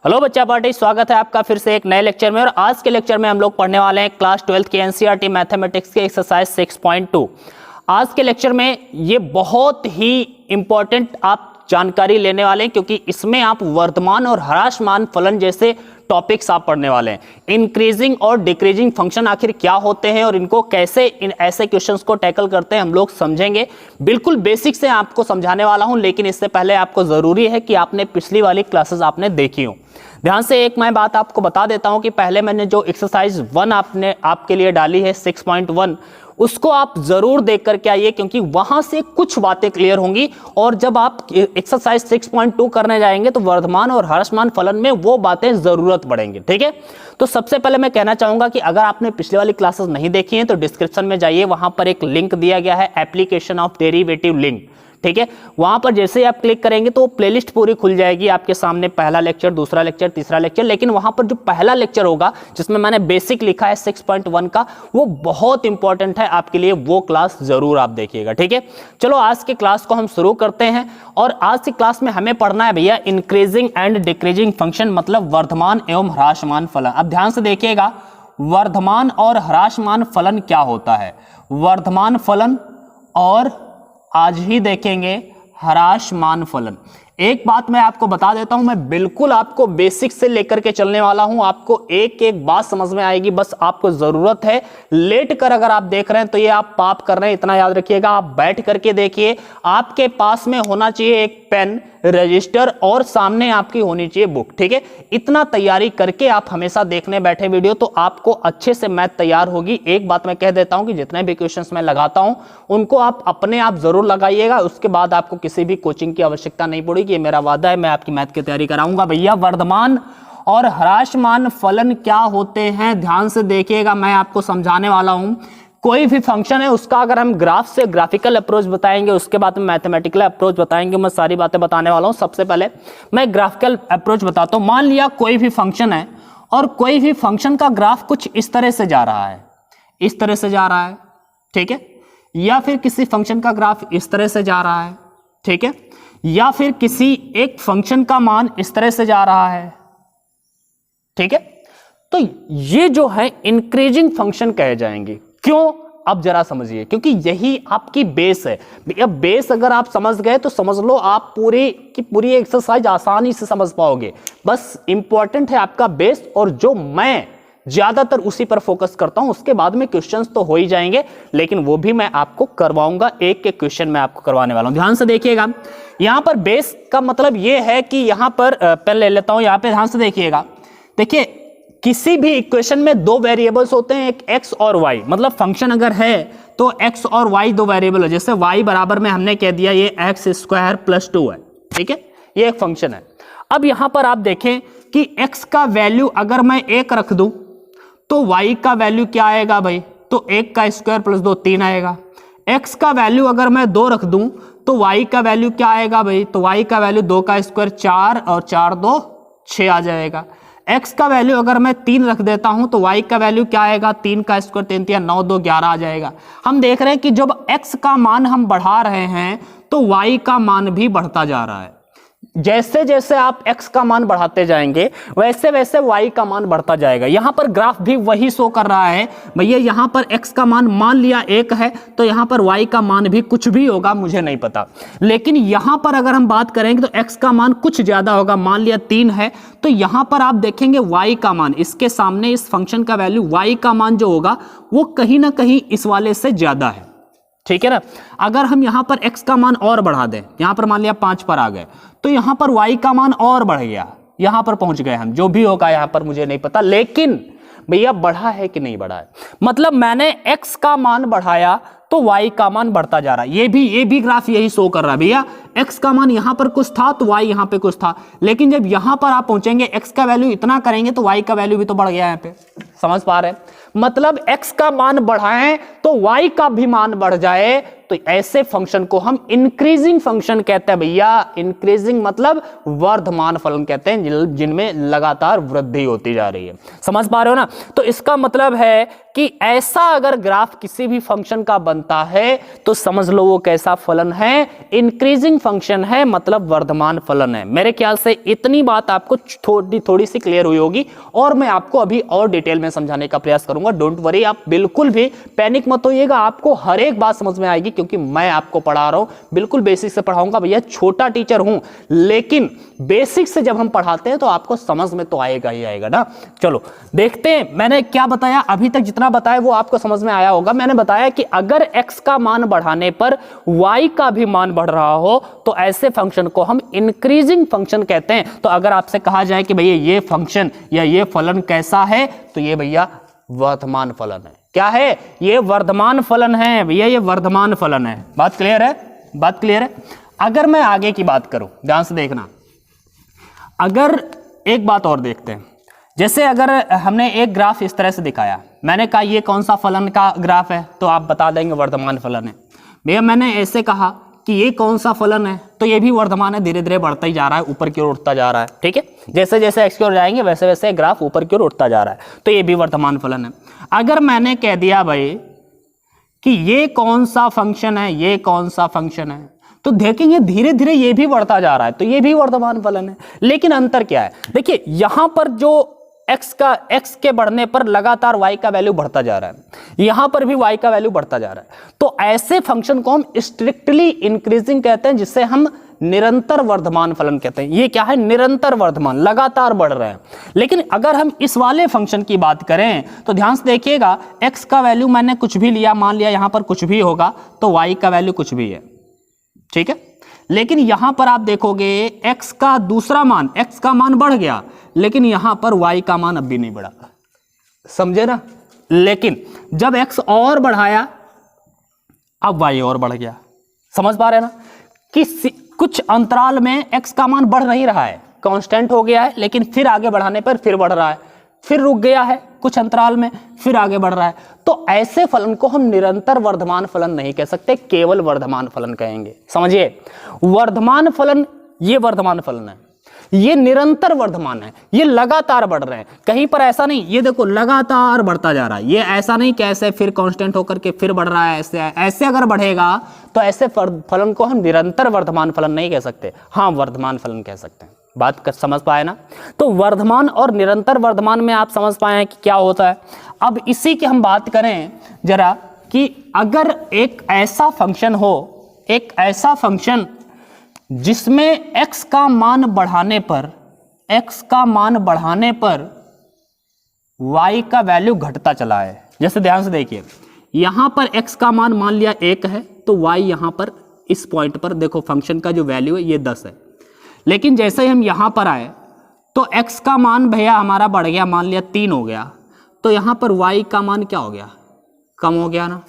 Hello बच्चा party, स्वागत है आपका फिर से एक नए लेक्चर में। और आज के लेक्चर में हम लोग पढ़ने वाले हैं क्लास 12 के एनसीईआरटी मैथमेटिक्स के एक्सरसाइज 6.2। आज के लेक्चर में ये बहुत ही इंपॉर्टेंट आप जानकारी लेने वाले हैं, क्योंकि इसमें आप वर्धमान और ह्रासमान फलन जैसे टॉपिक्स आप पढ़ने वाले हैं। इंक्रीजिंग और डिक्रीजिंग फंक्शन आखिर क्या होते हैं और इनको कैसे इन ऐसे क्वेश्चंस को टैकल करते हैं हम लोग समझेंगे। बिल्कुल बेसिक से आपको समझाने वाला हूं, लेकिन इससे पहले आपको जरूरी है कि आपने पिछली वाली क्लासेस आपने देखी हो। ध्यान से एक मैं बात आपको बता देता हूं कि पहले मैंने जो एक्सरसाइज 1 आपके लिए डाली है 6.1, उसको आप जरूर देख करके आइए, क्योंकि वहां से कुछ बातें क्लियर होंगी। और जब आप एक्सरसाइज 6.2 करने जाएंगे तो वर्धमान और ह्रासमान फलन में वो बातें जरूरत पड़ेंगी। ठीक है, तो सबसे पहले मैं कहना चाहूंगा कि अगर आपने पिछले वाली क्लासेस नहीं देखी हैं तो डिस्क्रिप्शन में जाइए, वहां पर एक लिंक दिया गया है, एप्लीकेशन ऑफ डेरिवेटिव लिंक। ठीक है, वहां पर जैसे ही आप क्लिक करेंगे तो प्लेलिस्ट पूरी खुल जाएगी आपके सामने, पहला लेक्चर, दूसरा लेक्चर, तीसरा लेक्चर। लेकिन वहां पर जो पहला लेक्चर होगा जिसमें मैंने बेसिक लिखा है 6.1 का, वो बहुत इंपॉर्टेंट है आपके लिए, वो क्लास जरूर आप देखिएगा। ठीक है, चलो आज के क्लास को हम शुरू करते हैं। और आज की क्लास में हमें पढ़ना है भैया इंक्रीजिंग एंड डिक्रीजिंग फंक्शन, मतलब वर्धमान एवं ह्रासमान फलन। अब ध्यान से देखिएगा, वर्धमान और ह्रासमान फलन क्या होता है। वर्धमान फलन और आज ही देखेंगे ह्रासमान फलन। एक बात मैं आपको बता देता हूं, मैं बिल्कुल आपको बेसिक से लेकर के चलने वाला हूं, आपको एक एक बात समझ में आएगी। बस आपको जरूरत है लेट कर अगर आप देख रहे हैं तो ये आप पाप कर रहे हैं, इतना याद रखिएगा। आप बैठ करके देखिए, आपके पास में होना चाहिए एक पेन, रजिस्टर और सामने आपकी होनी चाहिए बुक। ठीक है, इतना तैयारी करके आप हमेशा देखने बैठे वीडियो तो आपको अच्छे से मैथ तैयार होगी। एक बात मैं कह देता हूं कि जितने भी क्वेश्चंस मैं लगाता हूं उनको आप अपने आप जरूर लगाइएगा, उसके बाद आपको किसी भी कोचिंग की आवश्यकता नहीं पड़ेगी। ये मेरा वादा है, मैं आपकी मैथ की तैयारी कराऊंगा। भैया वर्धमान और ह्रासमान फलन क्या होते हैं, ध्यान से देखिएगा, मैं आपको समझाने वाला हूं। कोई भी फंक्शन है उसका अगर हम ग्राफ से ग्राफिकल अप्रोच बताएंगे, उसके बाद में मैथमेटिकल अप्रोच बताएंगे, मैं सारी बातें बताने वाला हूं। सबसे पहले मैं ग्राफिकल अप्रोच बताता हूं। मान लिया कोई भी फंक्शन है और कोई भी फंक्शन का ग्राफ कुछ इस तरह से जा रहा है, इस तरह से जा रहा है। ठीक है, या फिर किसी फंक्शन का ग्राफ इस तरह से जा रहा है। ठीक है, या फिर किसी एक फंक्शन का मान इस तरह से जा रहा है। ठीक है, तो ये जो है इंक्रीजिंग फंक्शन कहे जाएंगे। क्यों, अब जरा समझिए, क्योंकि यही आपकी बेस है। अब बेस अगर आप समझ गए तो समझ लो आप पूरी की पूरी एक्सरसाइज आसानी से समझ पाओगे। बस इंपॉर्टेंट है आपका बेस, और जो मैं ज्यादातर उसी पर फोकस करता हूं। उसके बाद में क्वेश्चंस तो हो ही जाएंगे, लेकिन वो भी मैं आपको करवाऊंगा, एक एक क्वेश्चन मैं आपको करवाने वाला हूं। ध्यान से देखिएगा, यहां पर बेस का मतलब ये है कि यहां पर पहले ले लेता हूं, यहां पे ध्यान से देखिएगा। देखिए, किसी भी इक्वेशन में दो वेरिएबल्स होते हैं, एक एक्स और वाई। मतलब फंक्शन अगर है तो एक्स और वाई दो वेरिएबल है। जैसे वाई बराबर में हमने कह दिया ये एक्स स्क्वायर प्लस 2 है। ठीक है, ये एक फंक्शन है। अब यहां पर आप देखें कि एक्स का वैल्यू अगर मैं 1 रख दूं तो वाई का वैल्यू क्या आएगा भाई, तो 1 का स्क्वायर प्लस 2 3 आएगा। एक्स का वैल्यू अगर मैं 2 रख दूं तो वाई का वैल्यू क्या आएगा भाई, तो वाई का वैल्यू 2 का स्क्वायर 4 और 4 2 6 आ जाएगा। एक्स का वैल्यू अगर मैं 3 रख देता हूं तो वाई का वैल्यू क्या आएगा, 3 का स्क्वायर 3 3 9 2 11 आ जाएगा। हम देख रहे हैं कि जब एक्स का मान हम बढ़ा रहे हैं तो वाई का मान भी बढ़ता जा रहा है। जैसे जैसे आप x का मान बढ़ाते जाएंगे वैसे वैसे y का मान बढ़ता जाएगा। यहां पर ग्राफ भी वही शो कर रहा है भैया। यहां पर x का मान मान लिया 1 है तो यहां पर y का मान भी कुछ भी होगा, मुझे नहीं पता। लेकिन यहां पर अगर हम बात करेंगे तो x का मान कुछ ज्यादा होगा, मान लिया 3 है तो यहां पर आप देखेंगे y का मान, इसके सामने इस फंक्शन का वैल्यू y का मान जो होगा वो कहीं ना कहीं इस वाले से ज्यादा है। ठीक है ना, अगर हम यहां पर x का मान और बढ़ा दें, यहां पर मान लिया 5 पर आ गए तो यहां पर y का मान और बढ़ गया, यहां पर पहुंच गए हम। जो भी होगा यहां पर मुझे नहीं पता, लेकिन भैया बढ़ा है कि नहीं बढ़ा है, मतलब मैंने x का मान बढ़ाया तो y का मान बढ़ता जा रहा है। ये भी ग्राफ यही शो कर रहा है भैया। x का मान यहां पर कुछ था तो y यहां पे कुछ था, लेकिन जब यहां पर आप पहुंचेंगे x का वैल्यू इतना करेंगे तो y का वैल्यू भी तो बढ़ गया यहाँ पे। समझ पा रहे हैं? मतलब x का मान बढ़ाएं तो y का भी मान बढ़ जाए, तो ऐसे फंक्शन को हम इंक्रीजिंग फंक्शन कहते हैं भैया। इंक्रीजिंग मतलब वर्धमान फलन कहते हैं, जिनमें लगातार वृद्धि होती जा रही है। समझ पा रहे हो ना? तो इसका मतलब है कि ऐसा अगर ग्राफ किसी भी फंक्शन का बनता है तो समझ लो वो कैसा फलन है, इंक्रीजिंग फंक्शन है, मतलब वर्धमान फलन है। मेरे ख्याल से इतनी बात आपको थोड़ी सी क्लियर हुई होगी, और मैं आपको अभी और डिटेल में समझाने का प्रयास करूंगा। डोंट वरी, आप बिल्कुल भी पैनिक मत होइएगा, आपको हर एक बात समझ में आएगी, क्योंकि मैं आपको पढ़ा रहा हूं, बिल्कुल बेसिक से पढ़ाऊंगा भैया। छोटा टीचर हूं, लेकिन बेसिक से जब हम पढ़ाते हैं तो आपको समझ में तो आएगा ही आएगा ना। चलो देखते हैं मैंने क्या बताया। अभी तक जितना बताया वो आपको समझ में आया होगा। मैंने बताया कि अगर x का मान बढ़ाने पर y का भी मान बढ़ रहा हो तो ऐसे फंक्शन को हम इंक्रीजिंग फंक्शन कहते हैं। तो अगर आपसे कहा जाए कि भैया ये फंक्शन या ये फलन कैसा है, तो ये भैया वर्धमान फलन है। क्या है? ये वर्धमान फलन है भैया, ये वर्धमान फलन है। बात क्लियर है? बात क्लियर है? अगर मैं आगे की बात करूं, ध्यान से देखना, अगर एक बात और देखते हैं, जैसे अगर हमने एक ग्राफ इस तरह से दिखाया, मैंने कहा ये कौन सा फलन का ग्राफ है, तो आप बता देंगे वर्धमान फलन है। भैया मैंने ऐसे कहा कि ये कौन सा फलन है, तो ये भी वर्धमान है, धीरे धीरे बढ़ता ही जा रहा है, ऊपर की ओर उठता जा रहा है। ठीक है, जैसे जैसे एक्स की ओर जाएंगे वैसे वैसे ग्राफ ऊपर की ओर उठता जा रहा है, तो ये भी वर्धमान फलन है। अगर मैंने कह दिया भाई कि ये कौन सा फंक्शन है, ये कौन सा फंक्शन है, तो देखेंगे धीरे धीरे ये भी बढ़ता जा रहा है, तो ये भी वर्धमान फलन है। लेकिन अंतर क्या है? देखिए यहां पर जो x के बढ़ने पर लगातार y का वैल्यू बढ़ता जा रहा है, यहां पर भी y का वैल्यू बढ़ता जा रहा है, तो ऐसे फंक्शन को हम स्ट्रिक्टली इंक्रीजिंग कहते हैं, जिससे हम निरंतर वर्धमान फलन कहते हैं। ये क्या है? निरंतर वर्धमान, लगातार बढ़ रहे हैं। लेकिन अगर हम इस वाले फंक्शन की बात करें तो ध्यान से देखिएगा, x का वैल्यू मैंने कुछ भी लिया, मान लिया यहां पर कुछ भी होगा, तो y का वैल्यू कुछ भी है। ठीक है, लेकिन यहां पर आप देखोगे x का दूसरा मान, x का मान बढ़ गया, लेकिन यहां पर y का मान अब भी नहीं बढ़ा। समझे ना? लेकिन जब x और बढ़ाया, अब y और बढ़ गया। समझ पा रहे हैं ना? कि कुछ अंतराल में x का मान बढ़ नहीं रहा है, कांस्टेंट हो गया है, लेकिन फिर आगे बढ़ाने पर फिर बढ़ रहा है, फिर रुक गया है कुछ अंतराल में, फिर आगे बढ़ रहा है। तो ऐसे फलन को हम निरंतर वर्धमान फलन नहीं कह सकते, केवल वर्धमान फलन कहेंगे। समझिए, वर्धमान फलन ये वर्धमान फलन है, ये निरंतर वर्धमान है, ये लगातार बढ़ रहे हैं। कहीं पर ऐसा नहीं, ये देखो लगातार बढ़ता जा रहा है, ये ऐसा नहीं कि ऐसे फिर कांस्टेंट होकर के फिर बढ़ रहा है। ऐसे अगर बढ़ेगा तो ऐसे फलन को हम निरंतर वर्धमान फलन नहीं कह सकते, हाँ वर्धमान फलन कह सकते हैं। बात कर समझ पाए ना? तो वर्धमान और निरंतर वर्धमान में आप समझ पाए हैं कि क्या होता है। अब इसी की हम बात करें जरा, कि अगर एक ऐसा फंक्शन हो, एक ऐसा फंक्शन जिसमें x का मान बढ़ाने पर, x का मान बढ़ाने पर y का वैल्यू घटता चला है। जैसे ध्यान से देखिए, यहां पर x का मान मान लिया 1 है, तो y यहां पर इस पॉइंट पर देखो फंक्शन का जो वैल्यू है ये 10 है। लेकिन जैसे ही हम यहां पर आए तो x का मान भैया हमारा बढ़ गया, मान लिया 3 हो गया, तो यहां पर y का मान क्या हो गया? कम हो गया ना।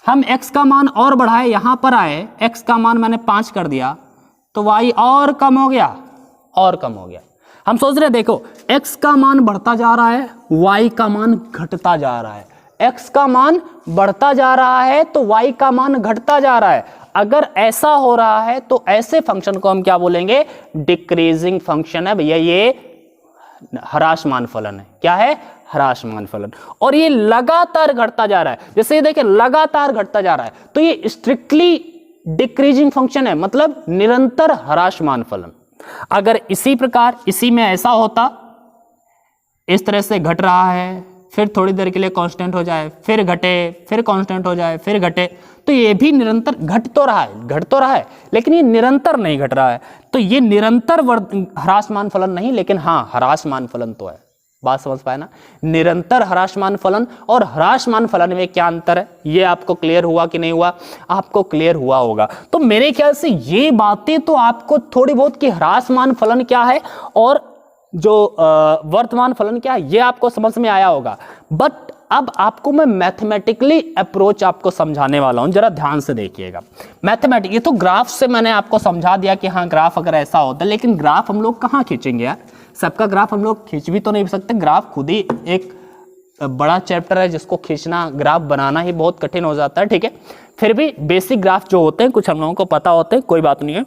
हम x का मान और बढ़ाए, यहां पर आए, x का मान मैंने 5 कर दिया, तो y और कम हो गया, और कम हो गया। हम सोच रहे देखो x का मान बढ़ता जा रहा है, y का मान घटता जा रहा है, x का मान बढ़ता जा रहा है तो y का मान घटता जा रहा है। अगर ऐसा हो रहा है तो ऐसे फंक्शन को हम क्या बोलेंगे? डिक्रीजिंग फंक्शन है भैया, ये ह्रासमान फलन है। क्या है? ह्रासमान फलन। और ये लगातार घटता जा रहा है, जैसे ये देखिए लगातार घटता जा रहा है, तो ये स्ट्रिक्टली डिक्रीजिंग फंक्शन है, मतलब निरंतर ह्रासमान फलन। अगर इसी प्रकार इसी में ऐसा होता, इस तरह से घट रहा है, फिर थोड़ी देर के लिए कांस्टेंट हो जाए, फिर घटे, फिर कांस्टेंट हो जाए, फिर घटे, तो ये भी निरंतर घट तो रहा है, लेकिन ये निरंतर नहीं घट रहा है। तो ये निरंतर ह्रासमान फलन नहीं, लेकिन हाँ ह्रासमान फलन तो है। बात समझ पाए ना? निरंतर ह्रासमान फलन और ह्रासमान फलन में क्या अंतर है, ये आपको क्लियर हुआ कि नहीं हुआ? आपको क्लियर हुआ होगा। तो मेरे ख्याल से ये बातें तो आपको थोड़ी बहुत कि ह्रासमान फलन क्या है और जो वर्तमान फलन क्या है, ये आपको समझ में आया होगा। बट अब आपको मैं मैथमेटिकली अप्रोच आपको समझाने वाला हूं, जरा ध्यान से देखिएगा। मैथमेटिक, ये तो ग्राफ से मैंने आपको समझा दिया कि हाँ ग्राफ अगर ऐसा होता है, लेकिन ग्राफ हम लोग कहाँ खींचेंगे यार? सबका ग्राफ हम लोग खींच भी तो नहीं सकते, ग्राफ खुद ही एक बड़ा चैप्टर है जिसको खींचना, ग्राफ बनाना ही बहुत कठिन हो जाता है, ठीक है। फिर भी बेसिक ग्राफ जो होते हैं कुछ हम लोगों को पता होते हैं, कोई बात नहीं है।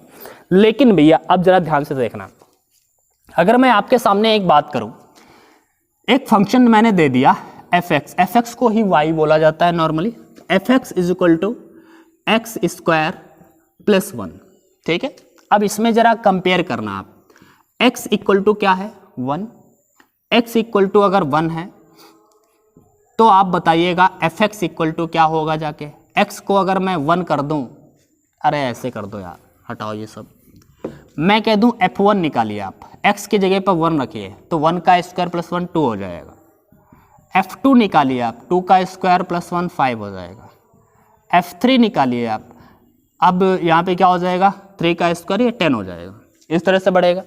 लेकिन भैया अब जरा ध्यान से देखना, अगर मैं आपके सामने एक बात करूं, एक फंक्शन मैंने दे दिया f(x) को ही y बोला जाता है नॉर्मली, f(x) = x² + 1, ठीक है। अब इसमें जरा कंपेयर करना आप, x = क्या है 1, x = अगर 1 है तो आप बताइएगा f(x) = क्या होगा जाके, x को अगर मैं 1 कर दूं, अरे ऐसे कर दो यार, हटाओ ये सब, मैं कह दूं f1 निकालिए आप, x की जगह पर 1 रखिए तो 1 का स्क्वायर + 1 2 हो जाएगा, f2 निकालिए आप, 2 का स्क्वायर + 1 5 हो जाएगा, f3 निकालिए आप, अब यहाँ पे क्या हो जाएगा 3 का स्क्वायर, ये 10 हो जाएगा, इस तरह से बढ़ेगा।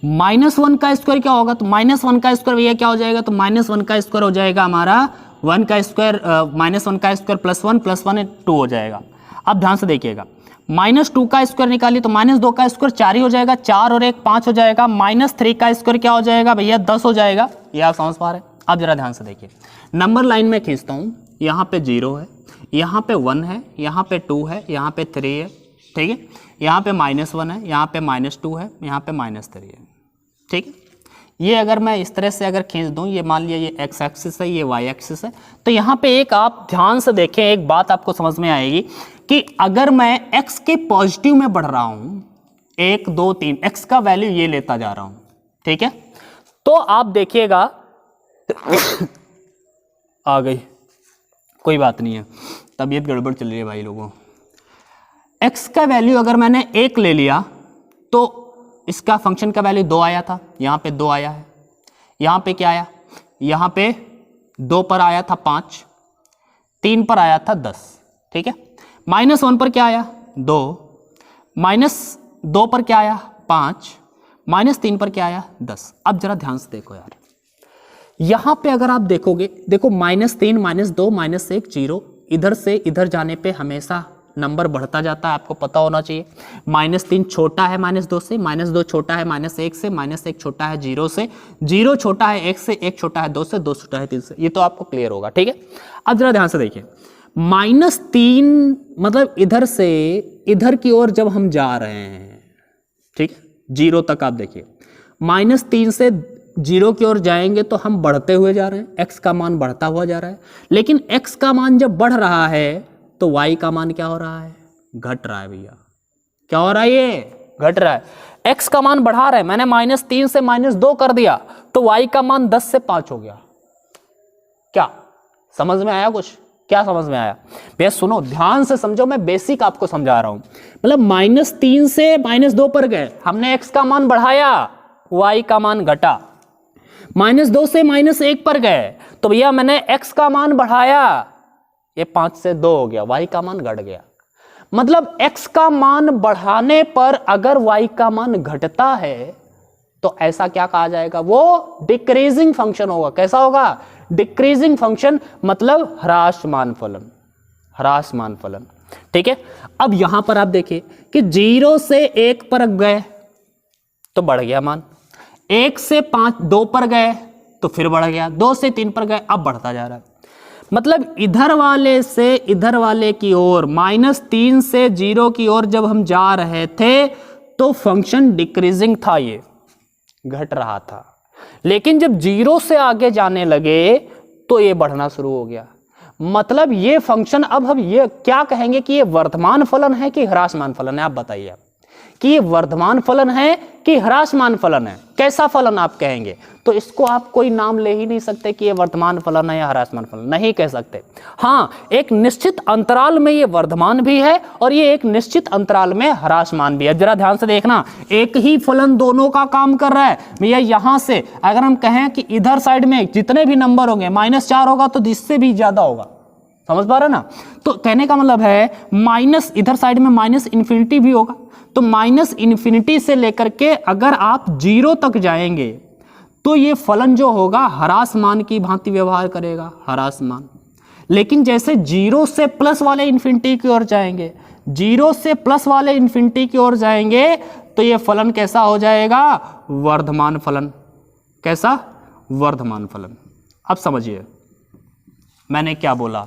-1 का स्क्वायर क्या होगा, तो -1 का स्क्वायर भैया क्या हो जाएगा, तो -1 का स्क्वायर हो जाएगा हमारा 1 का स्क्वायर -1 का स्क्वायर + 1 2 हो जाएगा। अब ध्यान से देखिएगा, -2 का स्क्वायर निकालिए तो -2 का स्क्वायर 4 ही हो जाएगा, 4 और 1 5 हो जाएगा, -3 का स्क्वायर क्या हो जाएगा भैया 10 हो जाएगा, ये आप समझ पा रहे हैं। अब जरा ध्यान से देखिए, नंबर लाइन में खींचता हूँ, यहाँ पे 0 है, यहाँ पे 1 है, यहाँ पे 2 है, यहाँ पे 3 है, ठीक है, यहाँ पे -1 है, यहाँ पे -2 है, यहाँ पे -3 है, ठीक है। ये अगर मैं इस तरह से अगर खींच दूं, ये मान लिया ये x एक्सिस है, ये y एक्सिस है, तो यहाँ पे एक आप ध्यान से देखें, एक बात आपको समझ में आएगी कि अगर मैं x के पॉजिटिव में बढ़ रहा हूँ, 1 2 3 x का वैल्यू ये लेता जा रहा हूँ, ठीक है, तो आप देखिएगा आ गई, कोई बात नहीं है, तबीयत गड़बड़ चल रही है भाई लोगों। x का वैल्यू अगर मैंने 1 ले लिया तो इसका फंक्शन का वैल्यू 2 आया था, यहाँ पे 2 आया है, यहाँ पे क्या आया, यहाँ पे 2 पर आया था 5, 3 पर आया था 10, ठीक है, -1 पर क्या आया 2, -2 पर क्या आया 5, -3 पर क्या आया 10। अब जरा ध्यान से देखो यार, यहाँ पे अगर आप देखोगे, देखो -3 -2 -1 0, इधर से इधर जाने पे हमेशा नंबर बढ़ता जाता है, आपको पता होना चाहिए। -3 छोटा है -2 से, -2 छोटा है -1 से, -1 छोटा है 0 से, 0 छोटा है 1 से, 1 छोटा है 2 से, 2 छोटा है 3 से, ये तो आपको क्लियर होगा, ठीक है। अब जरा ध्यान से देखिए, -3 मतलब इधर से इधर की ओर जब हम जा रहे हैं, ठीक है, 0 तक आप देखिए, -3 से 0 की ओर जाएंगे तो हम बढ़ते हुए जा रहे हैं, x का मान बढ़ता हुआ जा रहा है, लेकिन x का मान जब बढ़ रहा है तो y का मान क्या हो रहा है, घट रहा है भैया, क्या हो रहा है, ये घट रहा है। x का मान बढ़ा रहा है, मैंने -3 से -2 कर दिया तो y का मान 10 से 5 हो गया। क्या समझ में आया कुछ, क्या समझ में आया भैया, सुनो ध्यान से समझो, मैं बेसिक आपको समझा रहा हूं। मतलब -3 से -2 पर गए, हमने x का मान बढ़ाया, y का मान घटा, -2 से -1 पर गए तो भैया मैंने x का मान बढ़ाया, ये 5 से 2 हो गया, y का मान घट गया। मतलब x का मान बढ़ाने पर अगर y का मान घटता है तो ऐसा क्या कहा जाएगा, वो डिक्रीजिंग फंक्शन होगा। कैसा होगा, डिक्रीजिंग फंक्शन, मतलब ह्रासमान फलन, ह्रासमान फलन, ठीक है। अब यहां पर आप देखिए कि 0 से 1 पर गए तो बढ़ गया मान, 1 से 2 पर गए तो फिर बढ़ गया, 2 से 3 पर गए अब बढ़ता जा रहा है। मतलब इधर वाले से इधर वाले की ओर, -3 से 0 की ओर जब हम जा रहे थे तो फंक्शन डिक्रीजिंग था, ये घट रहा था, लेकिन जब 0 से आगे जाने लगे तो ये बढ़ना शुरू हो गया। मतलब ये फंक्शन, अब हम ये क्या कहेंगे कि ये वर्धमान फलन है कि ह्रासमान फलन है, आप बताइए कि ये वर्धमान फलन है कि ह्रासमान फलन है, कैसा फलन आप कहेंगे। तो इसको आप कोई नाम ले ही नहीं सकते कि ये वर्धमान फलन है या ह्रासमान फलन, नहीं कह सकते। हाँ, एक निश्चित अंतराल में ये वर्धमान भी है और ये एक निश्चित अंतराल में ह्रासमान भी है। जरा ध्यान से देखना, एक ही फलन दोनों का काम कर रहा है भैया। यहां से अगर हम कहें कि इधर साइड में जितने भी नंबर होंगे -4 होगा तो इससे भी ज्यादा होगा, समझ पा रहे ना। तो कहने का मतलब है माइनस, इधर साइड में -∞ भी होगा, तो -∞ से लेकर के अगर आप 0 तक जाएंगे तो ये फलन जो होगा ह्रासमान की भांति व्यवहार करेगा, ह्रासमान। लेकिन जैसे 0 से प्लस वाले इन्फिनिटी की ओर जाएंगे, 0 से प्लस वाले इन्फिनिटी की ओर जाएंगे तो ये फलन कैसा हो जाएगा, वर्धमान फलन। कैसा, वर्धमान फलन। अब समझिए मैंने क्या बोला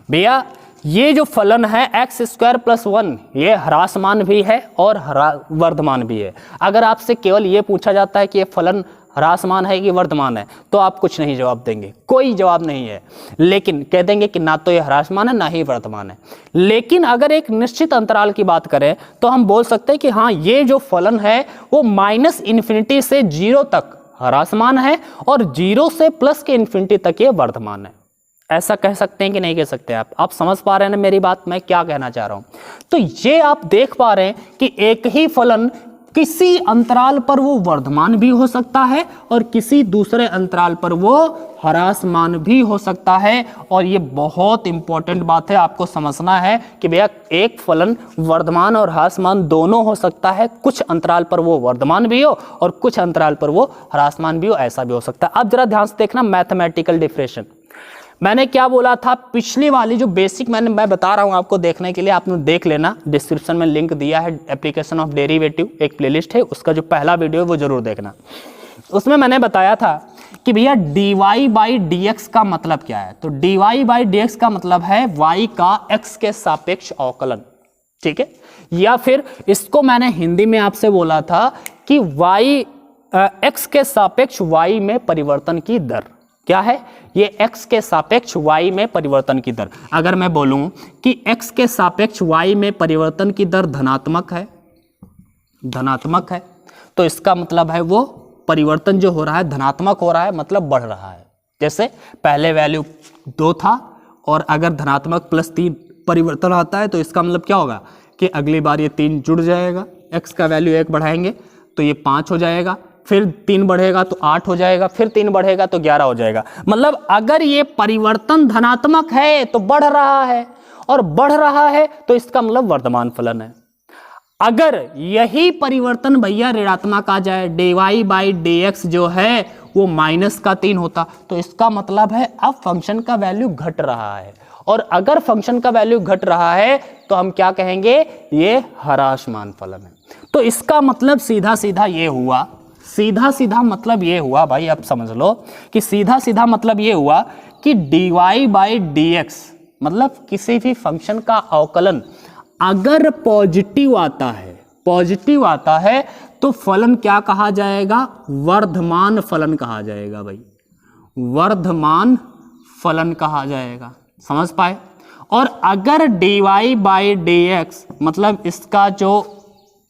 भैया, ये जो फलन है एक्स स्क्वायर प्लस 1 ये ह्रासमान भी है और वर्धमान भी है। अगर आपसे केवल ये पूछा जाता है कि ये फलन ह्रासमान है कि वर्धमान है तो आप कुछ नहीं जवाब देंगे, कोई जवाब नहीं है, लेकिन कह देंगे कि ना तो ये ह्रासमान है ना ही वर्धमान है। लेकिन अगर एक निश्चित अंतराल की बात करें तो हम बोल सकते हैं कि हाँ ये जो फलन है वो -∞ से 0 तक ह्रासमान है और 0 से प्लस के इन्फिनिटी तक ये वर्धमान है। ऐसा कह सकते हैं कि नहीं कह सकते? आप समझ पा रहे हैं ना मेरी बात, मैं क्या कहना चाह रहा हूं? तो ये आप देख पा रहे हैं कि एक ही फलन किसी अंतराल पर वो वर्धमान भी हो सकता है और किसी दूसरे अंतराल पर वो ह्रासमान भी हो सकता है। और ये बहुत इंपॉर्टेंट बात है, आपको समझना है कि भैया एक फलन वर्धमान और ह्रासमान दोनों हो सकता है, कुछ अंतराल पर वो वर्धमान भी हो और कुछ अंतराल पर वो ह्रासमान भी हो, ऐसा भी हो सकता है। अब जरा ध्यान से देखना मैथमेटिकल डिफरेंशिएशन, मैंने क्या बोला था? पिछली वाली जो बेसिक मैं बता रहा हूं आपको देखने के लिए, आपने देख लेना, डिस्क्रिप्शन में लिंक दिया है, एप्लीकेशन ऑफ डेरिवेटिव एक प्लेलिस्ट है, उसका जो पहला वीडियो है वो जरूर देखना। उसमें मैंने बताया था कि भैया dy/dx का मतलब क्या है। तो dy/dx का मतलब है y का x के सापेक्ष अवकलन, ठीक है। या फिर इसको मैंने हिंदी में आपसे बोला था कि x के सापेक्ष y में परिवर्तन की दर क्या है? ये x के सापेक्ष y में परिवर्तन की दर। अगर मैं बोलूं कि x के सापेक्ष y में परिवर्तन की दर धनात्मक है, तो इसका मतलब है वो परिवर्तन जो हो रहा है धनात्मक हो रहा है, मतलब बढ़ रहा है। जैसे पहले वैल्यू 2 था और अगर धनात्मक +3 परिवर्तन आता है तो इसका मतलब क्या होगा कि अगली बार ये 3 जुड़ जाएगा, x का वैल्यू 1 बढ़ाएंगे तो ये 5 हो जाएगा, फिर 3 बढ़ेगा तो 8 हो जाएगा, फिर 3 बढ़ेगा तो 11 हो जाएगा। मतलब अगर ये परिवर्तन धनात्मक है तो बढ़ रहा है, और बढ़ रहा है तो इसका मतलब वर्धमान फलन है। अगर यही परिवर्तन भैया ऋणात्मक आ जाए, dy/dx जो है वो -3 होता, तो इसका मतलब है अब फंक्शन का वैल्यू घट रहा है। और अगर फंक्शन का वैल्यू घट रहा है तो हम क्या कहेंगे? ये ह्रासमान फलन है। तो इसका मतलब सीधा सीधा ये हुआ, मतलब ये हुआ भाई, अब समझ लो कि सीधा मतलब ये हुआ कि dy/dx मतलब किसी भी फंक्शन का अवकलन अगर पॉजिटिव आता है तो फलन क्या कहा जाएगा? वर्धमान फलन कहा जाएगा भाई, वर्धमान फलन कहा जाएगा। समझ पाए? और अगर dy/dx मतलब इसका जो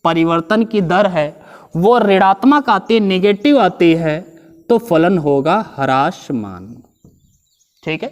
परिवर्तन की दर है वो ऋणात्मक आती है, नेगेटिव आती है, तो फलन होगा ह्रासमान। ठीक है।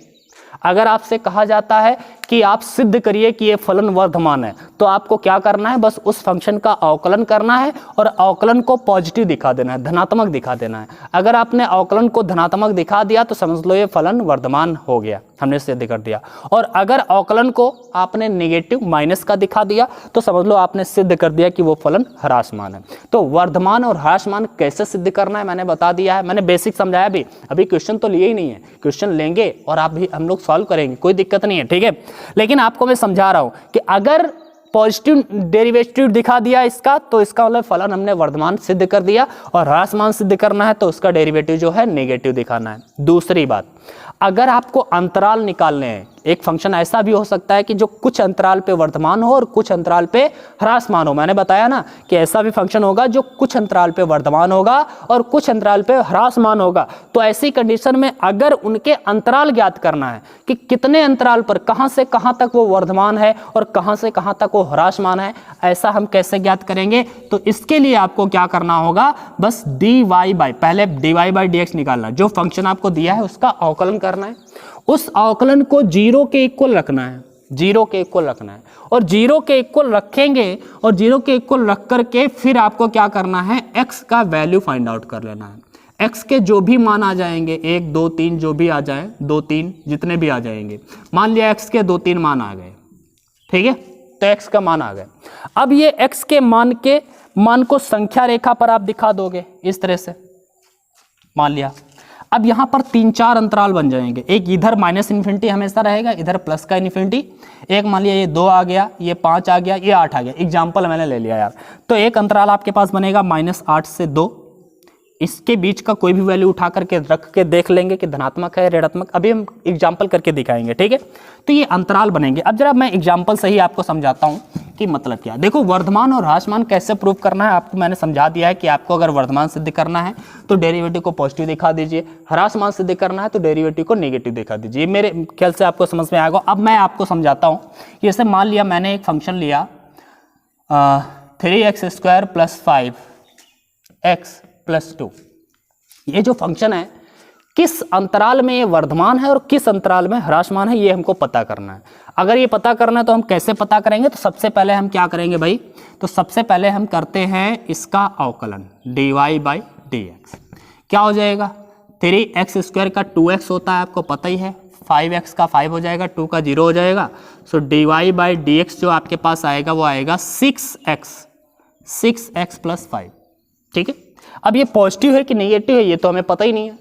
अगर आपसे कहा जाता है कि आप सिद्ध करिए कि ये फलन वर्धमान है, तो आपको क्या करना है? बस उस फंक्शन का अवकलन करना है और अवकलन को पॉजिटिव दिखा देना है, धनात्मक दिखा देना है। अगर आपने अवकलन को धनात्मक दिखा दिया तो समझ लो ये फलन वर्धमान हो गया, हमने सिद्ध कर दिया। और अगर अवकलन को आपने नेगेटिव माइनस का दिखा दिया तो समझ लो आपने सिद्ध कर दिया कि वो फलन ह्रासमान है। तो वर्धमान और ह्रासमान कैसे सिद्ध करना है मैंने बता दिया है, मैंने बेसिक समझाया भी। अभी क्वेश्चन तो लिए ही नहीं है, क्वेश्चन लेंगे और आप भी हम लोग सॉल्व करेंगे, कोई दिक्कत नहीं है, ठीक है। लेकिन आपको मैं समझा रहा हूं कि अगर पॉजिटिव डेरिवेटिव दिखा दिया इसका तो इसका मतलब फलन हमने वर्धमान सिद्ध कर दिया, और ह्रासमान सिद्ध करना है तो उसका डेरिवेटिव जो है नेगेटिव दिखाना है। दूसरी बात, अगर आपको अंतराल निकालने हैं, एक फंक्शन ऐसा भी हो सकता है कि जो कुछ अंतराल पे वर्धमान हो और कुछ अंतराल पे ह्रासमान हो। मैंने बताया ना कि ऐसा भी फंक्शन होगा जो कुछ अंतराल पे वर्धमान होगा और कुछ अंतराल पे ह्रासमान होगा। तो ऐसी कंडीशन में अगर उनके अंतराल ज्ञात करना है कि कितने अंतराल पर कहां से कहां तक वो वर्धमान है और कहां से कहां तक वो ह्रासमान है, ऐसा हम कैसे ज्ञात करेंगे? तो इसके लिए आपको क्या करना होगा? बस पहले dy/dx निकालना, जो फंक्शन आपको दिया है उसका अवकलन करना है, उस अवकलन को 0 के इक्वल रखना है, 0 के इक्वल रखना है। और 0 के इक्वल रखेंगे और 0 के इक्वल रख करके फिर आपको क्या करना है? x का वैल्यू फाइंड आउट कर लेना है। x के जो भी मान आ जाएंगे, 1 2 3 जो भी आ जाए, 2 3 जितने भी आ जाएंगे, मान लिया x के 2 3 मान आ गए, ठीक है, तो x का मान आ गए। अब ये x के मान को संख्या रेखा पर आप दिखा दोगे इस तरह से, मान लिया। अब यहां पर 3-4 अंतराल बन जाएंगे, एक इधर -∞ हमेशा रहेगा, इधर प्लस का ∞, एक मान लिया ये 2 आ गया, ये 5 आ गया, ये 8 आ गया, एग्जाम्पल मैंने ले लिया यार। तो एक अंतराल आपके पास बनेगा -8 से 2, इसके बीच का कोई भी वैल्यू उठा करके रख के देख लेंगे कि धनात्मक है ऋणात्मक। अभी हम एग्जाम्पल करके दिखाएंगे, ठीक है। तो ये अंतराल बनेंगे। अब जरा मैं एग्जाम्पल से ही आपको समझाता हूँ कि मतलब क्या। देखो वर्धमान और ह्रासमान कैसे प्रूव करना है आपको मैंने समझा दिया है कि आपको अगर वर्धमान सिद्ध करना है तो डेरिवेटिव को पॉजिटिव दिखा दीजिए, ह्रासमान सिद्ध करना है तो डेरिवेटिव को नेगेटिव दिखा दीजिए। मेरे ख्याल से आपको समझ में आएगा। अब मैं आपको समझाता हूँ। जैसे मान लिया मैंने एक फंक्शन लिया 3x² + 5x + 2। ये जो फंक्शन है किस अंतराल में ये वर्धमान है और किस अंतराल में ह्रासमान है, ये हमको पता करना है। अगर ये पता करना है तो हम कैसे पता करेंगे? तो सबसे पहले हम क्या करेंगे भाई, तो सबसे पहले हम करते हैं इसका अवकलन dy/dx। क्या हो जाएगा? 3x² का 2x होता है आपको पता ही है, 5x का 5 हो जाएगा, 2 का 0 हो जाएगा। सो dy/dx जो आपके पास आएगा वो आएगा 6x + 5, ठीक है। अब ये पॉजिटिव है कि नेगेटिव है ये तो हमें पता ही नहीं है।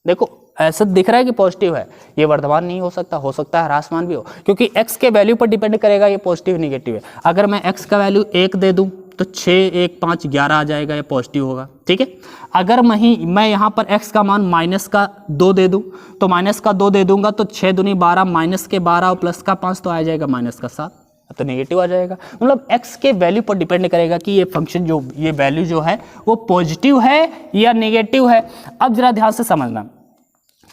देखो ऐसा दिख रहा है कि पॉजिटिव है, ये वर्धमान नहीं हो सकता है ह्रासमान भी हो, क्योंकि x के वैल्यू पर डिपेंड करेगा ये पॉजिटिव नेगेटिव है। अगर मैं x का वैल्यू 1 दे दूं तो 6, 1, 5, 11 आ जाएगा, ये पॉजिटिव होगा, ठीक है। अगर मैं यहाँ पर x का मान -2 दे दूं तो -2 दे दूंगा तो 6 दूनी 12, -12 और +5 तो आ जाएगा -7, तो नेगेटिव आ जाएगा। मतलब x के वैल्यू पर डिपेंड करेगा कि ये फंक्शन जो ये वैल्यू जो है वो पॉजिटिव है या नेगेटिव है। अब जरा ध्यान से समझना।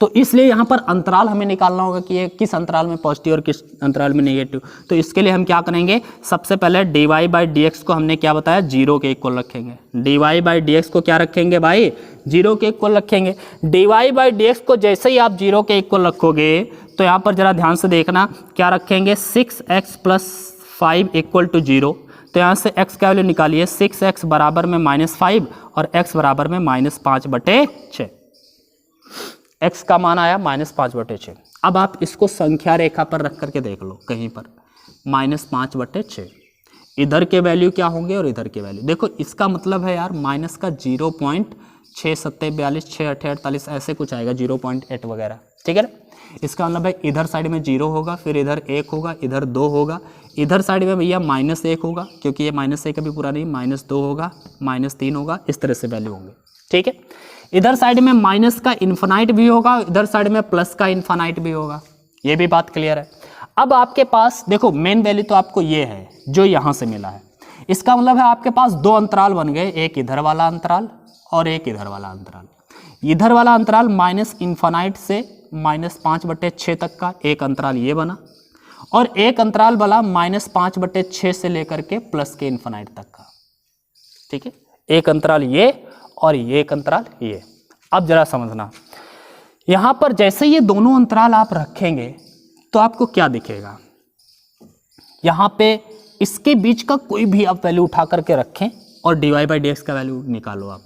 तो इसलिए यहाँ पर अंतराल हमें निकालना होगा कि ये किस अंतराल में पॉजिटिव और किस अंतराल में नेगेटिव। तो इसके लिए हम क्या करेंगे, सबसे पहले dy/dx को हमने क्या बताया, 0 के इक्वल रखेंगे। dy/dx को क्या रखेंगे भाई, 0 के इक्वल रखेंगे। dy/dx को जैसे ही आप 0 के इक्वल रखोगे तो यहाँ पर जरा ध्यान से देखना क्या रखेंगे, 6x + 5 = 0। तो यहाँ से x का वैल्यू निकालिए, 6x बराबर में -5 और x बराबर में -5/6। x का मान आया -5/6। अब आप इसको संख्या रेखा पर रख करके देख लो कहीं पर, -5/6। इधर के वैल्यू क्या होंगे और इधर के वैल्यू देखो। इसका मतलब है यार माइनस का 0.6742 6 ऐसे कुछ आएगा, 0.8 वगैरह, ठीक है ना। इसका मतलब है इधर साइड में 0 होगा, फिर इधर 1 होगा, इधर 2 होगा, इधर साइड में भैया -1 होगा क्योंकि ये -1 अभी पूरा नहीं, -2 होगा, -3 होगा, इस तरह से वैल्यू होंगे, ठीक है। इधर साइड में माइनस का इन्फिनाइट भी होगा, इधर साइड में प्लस का इन्फिनाइट भी होगा। ये भी बात क्लियर है। अब आपके पास देखो मेन वैल्यू तो आपको ये है जो यहाँ से मिला है। इसका मतलब है आपके पास 2 अंतराल बन गए, एक इधर वाला अंतराल और एक इधर वाला अंतराल। इधर वाला अंतराल -इन्फिनाइट से -5/6 तक का एक अंतराल ये बना, और एक अंतराल वाला -5/6 से लेकर के प्लस के इन्फिनाइट तक का, ठीक है। एक अंतराल ये और ये एक अंतराल ये। अब जरा समझना, यहां पर जैसे ये दोनों अंतराल आप रखेंगे तो आपको क्या दिखेगा, यहां पे इसके बीच का कोई भी आप वैल्यू उठा करके रखें और dy/dx का वैल्यू निकालो। आप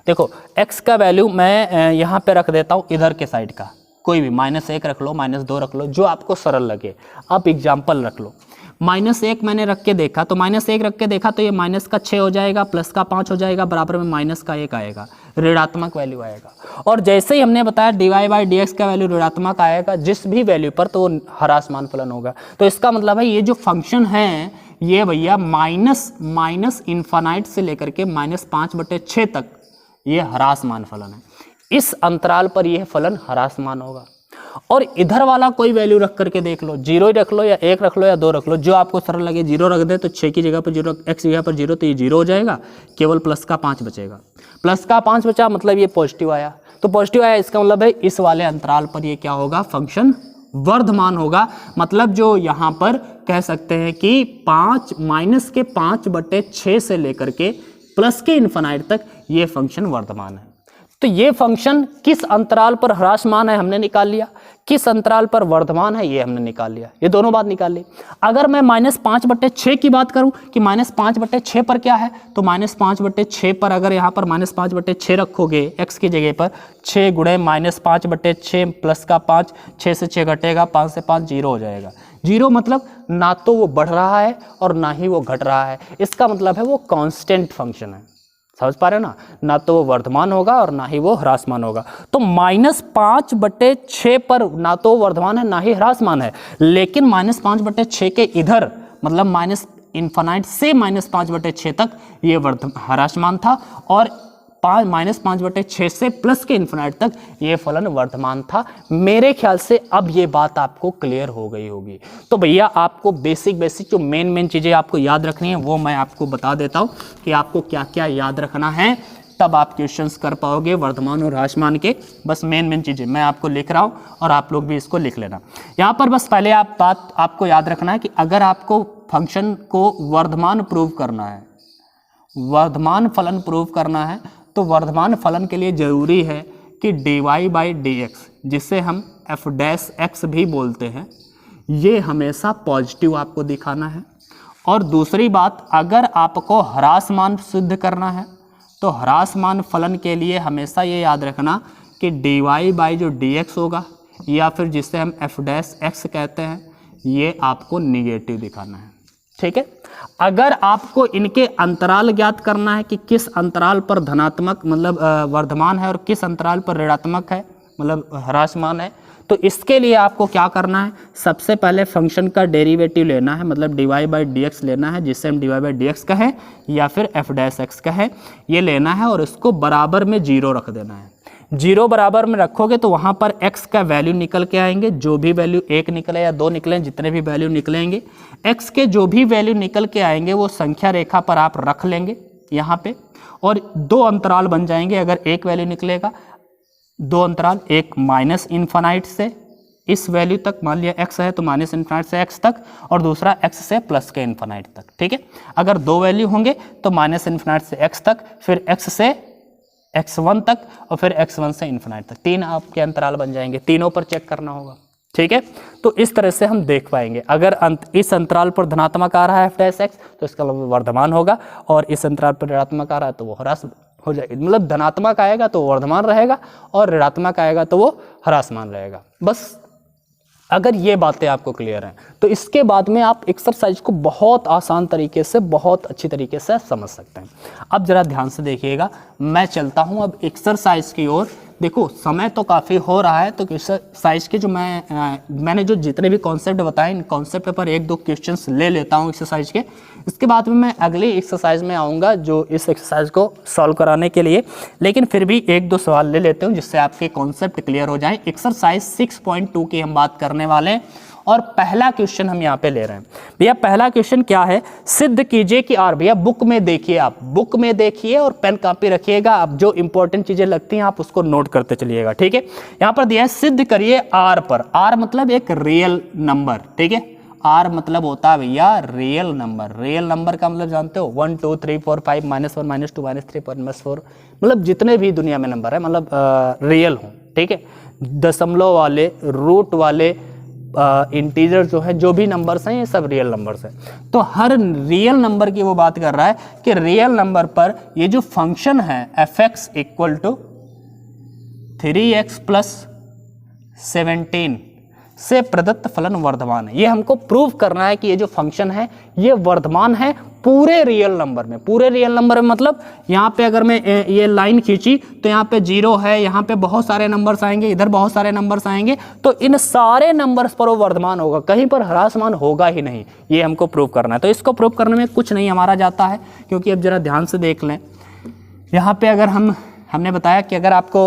देखो x का वैल्यू मैं यहां पे रख देता हूं, इधर के साइड का कोई भी, -1 रख लो, -2 रख लो, जो आपको सरल लगे। आप एग्जाम्पल रख लो, -1 मैंने रख के देखा तो -1 रख के देखा तो ये -6 हो जाएगा, +5 हो जाएगा, बराबर में -1 आएगा, ऋणात्मक वैल्यू आएगा। और जैसे ही हमने बताया dy/dx का वैल्यू ऋणात्मक आएगा जिस भी वैल्यू पर, तो वो ह्रासमान फलन होगा। तो इसका मतलब है ये जो फंक्शन है ये भैया माइनस इन्फिनाइट से लेकर के -5/6 तक ये ह्रासमान फलन है। इस अंतराल पर यह फलन ह्रासमान होगा। और इधर वाला कोई वैल्यू रख करके देख लो, 0 रख लो या 1 रख लो या 2 रख लो, जो आपको सरल लगे। 0 रख दे तो 6 की जगह पर 0, x की जगह पर 0, तो ये 0 हो जाएगा, केवल +5 बचेगा। +5 बचा मतलब ये पॉजिटिव आया, तो पॉजिटिव आया इसका मतलब है इस वाले अंतराल पर ये क्या होगा, फंक्शन वर्धमान होगा। मतलब जो यहाँ पर कह सकते हैं कि 5/6 से लेकर के प्लस के इन्फिनाइट तक ये फंक्शन वर्धमान है। तो ये फंक्शन किस अंतराल पर ह्रासमान है हमने निकाल लिया, किस अंतराल पर वर्धमान है ये हमने निकाल लिया, ये दोनों बात निकाल ली। अगर मैं -5/6 की बात करूं कि -5/6 पर क्या है, तो -5/6 पर अगर यहाँ पर -5/6 रखोगे x की जगह पर, 6 गुणे -5/6 प्लस का 5, 6 से 6 घटेगा, 5 से 5 0 हो जाएगा। 0 मतलब ना तो वो बढ़ रहा है और ना ही वो घट रहा है, इसका मतलब है वो कांस्टेंट फंक्शन है। समझ पा रहे हो ना तो वो वर्धमान होगा और ना ही वो ह्रासमान होगा। तो -5/6 पर ना तो वर्धमान है ना ही ह्रासमान है, लेकिन -5/6 के इधर मतलब -इन्फिनाइट से -5/6 तक ये ह्रासमान था, और -5/6 से प्लस के इन्फिनाइट तक ये फलन वर्धमान था। मेरे ख्याल से अब ये बात आपको क्लियर हो गई होगी। तो भैया आपको बेसिक जो मेन चीज़ें आपको याद रखनी है वो मैं आपको बता देता हूँ कि आपको क्या क्या याद रखना है, तब आप क्वेश्चंस कर पाओगे वर्धमान और ह्रासमान के। बस मेन चीज़ें मैं आपको लिख रहा हूँ और आप लोग भी इसको लिख लेना। यहाँ पर बस पहले आपको याद रखना है कि अगर आपको फंक्शन को वर्धमान प्रूव करना है, वर्धमान फलन प्रूव करना है, तो वर्धमान फलन के लिए ज़रूरी है कि dy/dx, जिसे हम f' भी बोलते हैं, ये हमेशा पॉजिटिव आपको दिखाना है। और दूसरी बात, अगर आपको ह्रासमान सिद्ध करना है तो ह्रासमान फलन के लिए हमेशा ये याद रखना कि dy/dx होगा या फिर जिसे हम f' कहते हैं, ये आपको निगेटिव दिखाना है। ठीक है। अगर आपको इनके अंतराल ज्ञात करना है कि किस अंतराल पर धनात्मक मतलब वर्धमान है और किस अंतराल पर ऋणात्मक है मतलब ह्रासमान है, तो इसके लिए आपको क्या करना है, सबसे पहले फंक्शन का डेरिवेटिव लेना है, मतलब dy/dx लेना है, जिसे हम dy/dx कहें या फिर f' कहें, ये लेना है और इसको बराबर में 0 रख देना है। 0 बराबर में रखोगे तो वहाँ पर x का वैल्यू निकल के आएंगे, जो भी वैल्यू 1 निकले या 2 निकले, जितने भी वैल्यू निकलेंगे, x के जो भी वैल्यू निकल के आएंगे वो संख्या रेखा पर आप रख लेंगे यहाँ पे, और 2 अंतराल बन जाएंगे। अगर एक वैल्यू निकलेगा, 2 अंतराल, एक -इन्फिनाइट से इस वैल्यू तक, मान लिया x है तो -इन्फिनाइट से x तक, और दूसरा x से प्लस के इन्फिनाइट तक। ठीक है। अगर 2 वैल्यू होंगे तो -इन्फिनाइट से x तक, फिर x से x1 तक, और फिर x1 से इन्फिनाइट तक। 3 आपके अंतराल बन जाएंगे, तीनों पर चेक करना होगा। ठीक है। तो इस तरह से हम देख पाएंगे, अगर इस अंतराल पर धनात्मक आ रहा है f' तो इसका वर्धमान होगा, और इस अंतराल पर ऋणात्मक आ रहा है तो वो ह्रास हो जाएगी। मतलब धनात्मक आएगा तो वर्धमान रहेगा और ऋणात्मक आएगा तो वो ह्रासमान रहेगा। बस अगर ये बातें आपको क्लियर हैं तो इसके बाद में आप एक्सरसाइज को बहुत आसान तरीके से, बहुत अच्छी तरीके से समझ सकते हैं। अब जरा ध्यान से देखिएगा, मैं चलता हूं अब एक्सरसाइज की ओर। देखो समय तो काफ़ी हो रहा है, तो एक्सरसाइज के जो मैंने जो जितने भी कॉन्सेप्ट बताए, इन कॉन्सेप्ट पर 1-2 क्वेश्चंस ले लेता हूं एक्सरसाइज के। इसके बाद में मैं अगली एक्सरसाइज में आऊँगा जो इस एक्सरसाइज को सॉल्व कराने के लिए, लेकिन फिर भी 1-2 सवाल ले लेते हूँ जिससे आपके कॉन्सेप्ट क्लियर हो जाए। एक्सरसाइज 6.2 की हम बात करने वाले हैं और पहला क्वेश्चन हम यहाँ पे ले रहे हैं। भैया पहला क्वेश्चन क्या है, सिद्ध कीजिए कि आर, भैया बुक में देखिए, आप बुक में देखिए और पेन कॉपी रखिएगा, आप जो इंपॉर्टेंट चीजें लगती हैं आप उसको नोट करते चलिएगा। ठीक है। यहाँ पर दिया है सिद्ध करिए आर पर, आर मतलब एक रियल नंबर। ठीक है। आर मतलब होता है भैया रियल नंबर। रियल नंबर का मतलब जानते हो 1 2 3 4 5 -1 -2 -3 -4, मतलब जितने भी दुनिया में नंबर है मतलब रियल हो। ठीक है। दशमलव वाले, रूट वाले, इंटीजर जो है, जो भी नंबर्स हैं ये सब रियल नंबर्स हैं। तो हर रियल नंबर की वो बात कर रहा है कि रियल नंबर पर ये जो फंक्शन है f(x = 3x + 17 से प्रदत्त फलन वर्धमान है। ये हमको प्रूव करना है कि ये जो फंक्शन है ये वर्धमान है पूरे रियल नंबर में। पूरे रियल नंबर में मतलब यहाँ पे अगर मैं ये लाइन खींची तो यहाँ पे 0 है, यहाँ पे बहुत सारे नंबर्स आएंगे, इधर बहुत सारे नंबर्स आएंगे, तो इन सारे नंबर्स पर वो वर्धमान होगा, कहीं पर ह्रासमान होगा ही नहीं। ये हमको प्रूव करना है। तो इसको प्रूव करने में कुछ नहीं हमारा जाता है, क्योंकि अब जरा ध्यान से देख लें। यहाँ पे अगर हमने बताया कि अगर आपको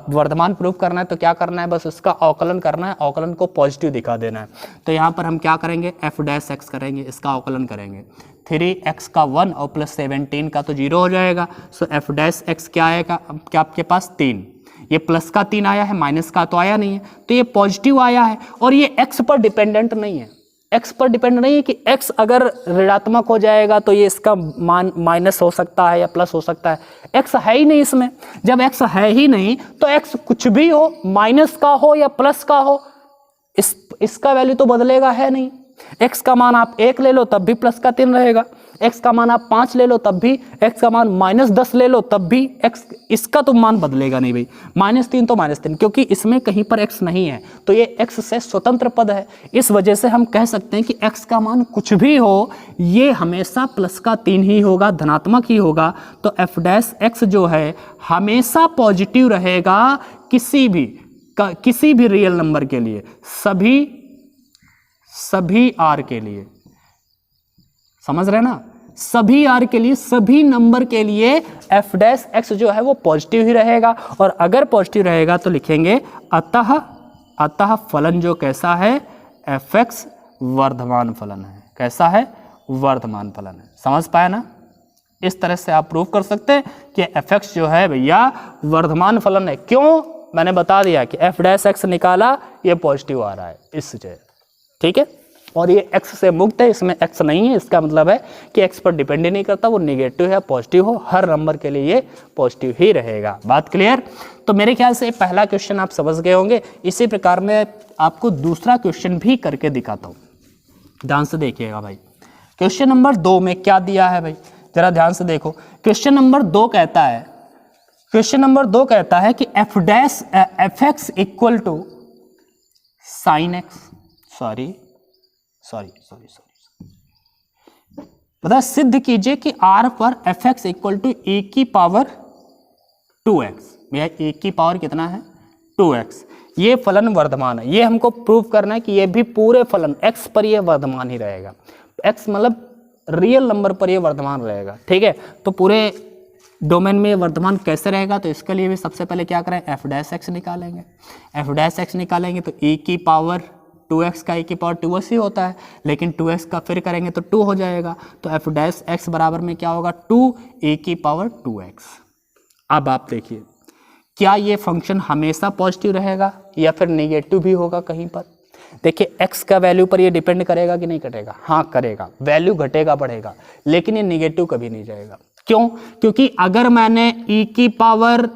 वर्धमान प्रूव करना है तो क्या करना है, बस उसका अवकलन करना है, अवकलन को पॉजिटिव दिखा देना है। तो यहाँ पर हम क्या करेंगे, f' करेंगे, इसका अवकलन करेंगे। 3x का 1 और प्लस 17 का तो 0 हो जाएगा। सो f' क्या आएगा, क्या आपके पास 3, ये प्लस का 3 आया है, माइनस का तो आया नहीं है, तो ये पॉजिटिव आया है और ये x पर डिपेंडेंट नहीं है। x पर डिपेंड नहीं है कि x अगर ऋणात्मक हो जाएगा तो ये इसका मान माइनस हो सकता है या प्लस हो सकता है। x है ही नहीं इसमें। जब x है ही नहीं तो x कुछ भी हो, माइनस का हो या प्लस का हो, इसका वैल्यू तो बदलेगा है नहीं। x का मान आप 1 ले लो तब भी प्लस का 3 रहेगा, x का मान आप 5 ले लो तब भी, x का मान -10 ले लो तब भी x, इसका तो मान बदलेगा नहीं भाई। -3 तो -3, क्योंकि इसमें कहीं पर x नहीं है, तो ये x से स्वतंत्र पद है। इस वजह से हम कह सकते हैं कि x का मान कुछ भी हो, ये हमेशा प्लस का 3 ही होगा, धनात्मक ही होगा। तो f' जो है हमेशा पॉजिटिव रहेगा किसी भी रियल नंबर के लिए, सभी r के लिए। समझ रहे ना, सभी आर के लिए, सभी नंबर के लिए एफ डैश एक्स जो है वो पॉजिटिव ही रहेगा। और अगर पॉजिटिव रहेगा तो लिखेंगे अतः फलन जो कैसा है, एफ एक्स वर्धमान फलन है। कैसा है? वर्धमान फलन है। समझ पाए ना? इस तरह से आप प्रूव कर सकते हैं कि एफ एक्स जो है भैया वर्धमान फलन है। क्यों? मैंने बता दिया कि एफ डैश एक्स निकाला, ये पॉजिटिव आ रहा है इस जगह, ठीक है। और ये एक्स से मुक्त है, इसमें एक्स नहीं है, इसका मतलब है कि एक्स पर डिपेंड ही नहीं करता, वो निगेटिव है पॉजिटिव हो, हर नंबर के लिए ये पॉजिटिव ही रहेगा। बात क्लियर? तो मेरे ख्याल से पहला क्वेश्चन आप समझ गए होंगे। इसी प्रकार मैं आपको दूसरा क्वेश्चन भी करके दिखाता हूँ, ध्यान से देखिएगा भाई। क्वेश्चन नंबर 2 में क्या दिया है भाई, जरा ध्यान से देखो। क्वेश्चन नंबर 2 कहता है कि f x equal to sine x, sorry बता सिद्ध कीजिए कि R पर f x equal to a की पावर 2x। भैया ए की पावर कितना है? 2x। ये फलन वर्धमान है, ये हमको प्रूव करना है कि ये भी पूरे फलन x पर ये वर्धमान ही रहेगा। x मतलब रियल नंबर पर ये वर्धमान रहेगा, ठीक है। तो पूरे डोमेन में वर्धमान कैसे रहेगा, तो इसके लिए भी सबसे पहले क्या करें, एफ डैश एक्स निकालेंगे। एफ डैश एक्स निकालेंगे तो ए की पावर 2x का ए की पावर 2x ही होता है, लेकिन 2x का फिर करेंगे तो 2 हो जाएगा। तो एफ डैश एक्स बराबर में क्या होगा, 2 ए की पावर 2x। अब आप देखिए क्या ये फंक्शन हमेशा पॉजिटिव रहेगा या फिर नेगेटिव भी होगा कहीं पर। देखिए x का वैल्यू पर ये डिपेंड करेगा कि नहीं करेगा, हाँ करेगा, वैल्यू घटेगा बढ़ेगा, लेकिन ये नेगेटिव कभी नहीं जाएगा। क्यों? क्योंकि अगर मैंने e की पावर